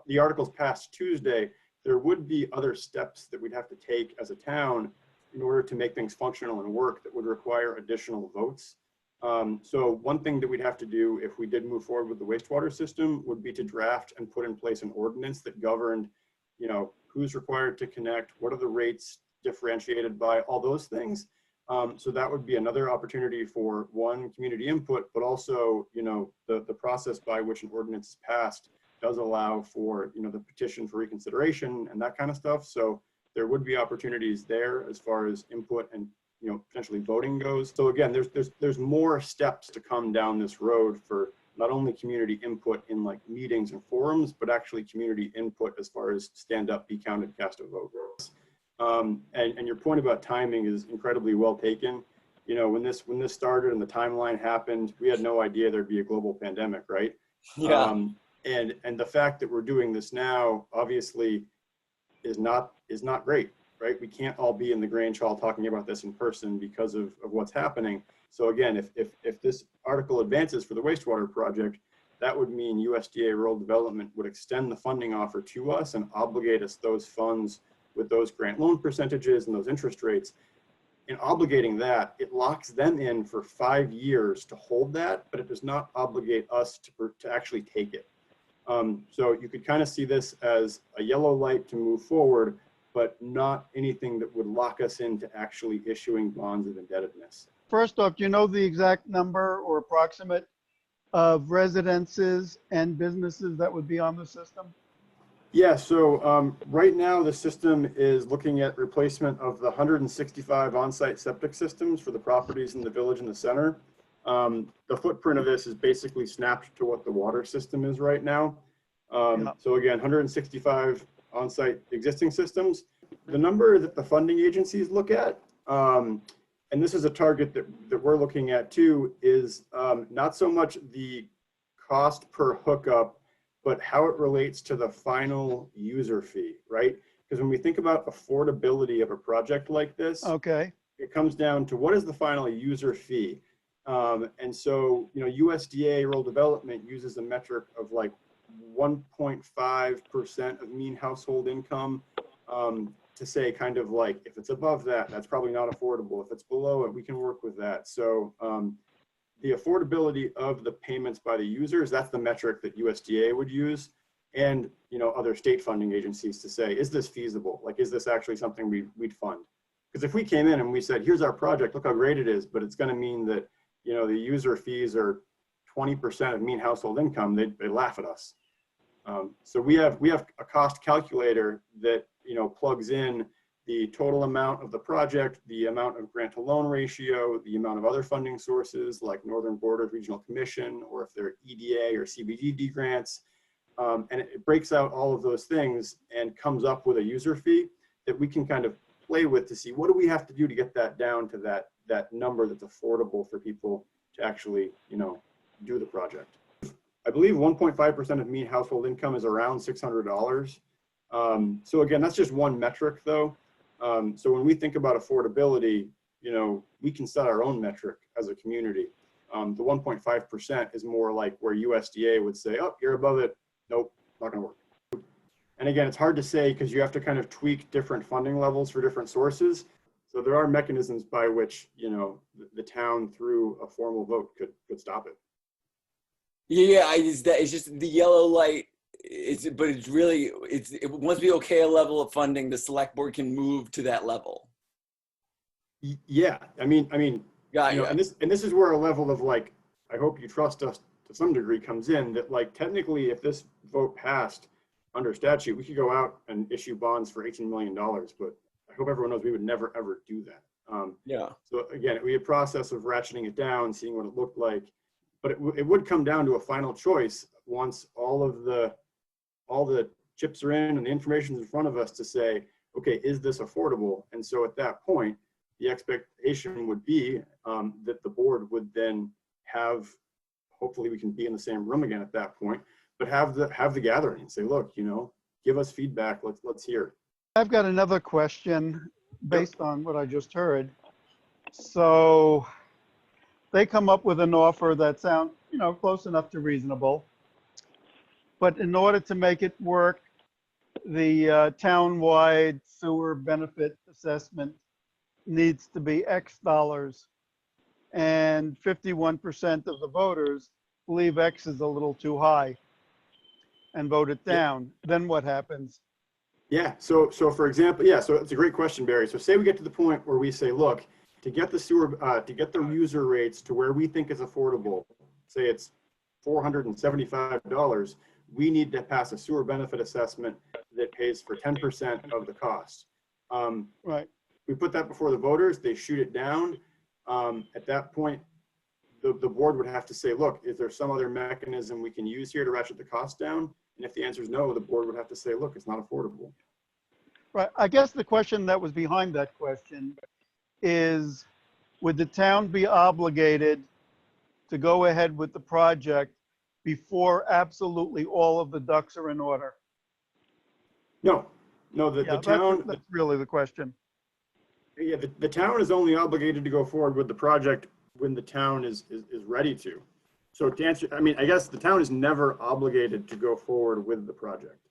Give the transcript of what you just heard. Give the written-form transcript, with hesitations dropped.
the articles passed Tuesday, there would be other steps that we'd have to take as a town in order to make things functional and work that would require additional votes. So one thing that we'd have to do if we did move forward with the wastewater system would be to draft and put in place an ordinance that governed, who's required to connect, what are the rates differentiated by, all those things. So that would be another opportunity for one, community input, but also, the process by which an ordinance is passed does allow for, the petition for reconsideration and that kind of stuff. So there would be opportunities there as far as input and, potentially voting goes. So again, there's more steps to come down this road for not only community input in like meetings and forums, but actually community input as far as stand up, be counted, cast a vote. And your point about timing is incredibly well taken. When this started and the timeline happened, we had no idea there'd be a global pandemic, right? Yeah. And the fact that we're doing this now obviously is not great, right? We can't all be in the Grange Hall talking about this in person because of what's happening. So again, if this article advances for the wastewater project, that would mean USDA Rural Development would extend the funding offer to us and obligate us those funds with those grant loan percentages and those interest rates. In obligating that, it locks them in for 5 years to hold that, but it does not obligate us to actually take it. So you could kind of see this as a yellow light to move forward, but not anything that would lock us into actually issuing bonds of indebtedness. First off, do you know the exact number or approximate of residences and businesses that would be on the system? Yeah, so right now the system is looking at replacement of the 165 on-site septic systems for the properties in the village and the center. The footprint of this is basically snapped to what the water system is right now. So again, 165 on-site existing systems. The number that the funding agencies look at, and this is a target that we're looking at too, is not so much the cost per hookup, but how it relates to the final user fee, right? Because when we think about affordability of a project like this, okay, it comes down to what is the final user fee. And so, USDA Rural Development uses a metric of like 1.5% of mean household income to say kind of like, if it's above that, that's probably not affordable. If it's below it, we can work with that. So the affordability of the payments by the users, that's the metric that USDA would use, and other state funding agencies to say, is this feasible? Like, is this actually something we'd fund? Because if we came in and we said, here's our project, look how great it is, but it's going to mean that the user fees are 20% of mean household income, they laugh at us. So we have a cost calculator that plugs in the total amount of the project, the amount of grant to loan ratio, the amount of other funding sources like Northern Borders Regional Commission, or if they're EDA or CBDD grants. And it breaks out all of those things and comes up with a user fee that we can kind of play with to see what do we have to do to get that down to that number that's affordable for people to actually, do the project. I believe 1.5% of mean household income is around $600. So again, that's just one metric though. So when we think about affordability, we can set our own metric as a community. The 1.5% is more like where USDA would say, oh, you're above it. Nope, not gonna work. And again, it's hard to say because you have to kind of tweak different funding levels for different sources. So there are mechanisms by which, the town through a formal vote could stop it. Yeah, it's just the yellow light. But it's really, it once we okay a level of funding, the select board can move to that level. Yeah, I mean, yeah. And this is where a level of like, I hope you trust us to some degree comes in, that like technically if this vote passed under statute, we could go out and issue bonds for $18 million, but I hope everyone knows we would never ever do that. Yeah. So again, it would be a process of ratcheting it down, seeing what it looked like, but it would come down to a final choice once all the chips are in and the information is in front of us to say, okay, is this affordable? And so at that point, the expectation would be that the board would then have, hopefully we can be in the same room again at that point, but have the gathering and say, look, give us feedback, let's hear. I've got another question based on what I just heard. So they come up with an offer that sounds, close enough to reasonable. But in order to make it work, the town-wide sewer benefit assessment needs to be X dollars. And 51% of the voters believe X is a little too high and vote it down. Then what happens? Yeah, so for example, yeah, so it's a great question, Barry. So say we get to the point where we say, look, to get the sewer, to get the user rates to where we think is affordable, say it's $475, we need to pass a sewer benefit assessment that pays for 10% of the cost. Right. We put that before the voters, they shoot it down. At that point, the board would have to say, look, is there some other mechanism we can use here to ratchet the cost down? And if the answer is no, the board would have to say, look, it's not affordable. Right. I guess the question that was behind that question is, would the town be obligated to go ahead with the project before absolutely all of the ducks are in order? No, the Yeah, town, that's really the question. yeah, the town is only obligated to go forward with the project when the town is ready to. So to answer, I mean, I guess the town is never obligated to go forward with the project.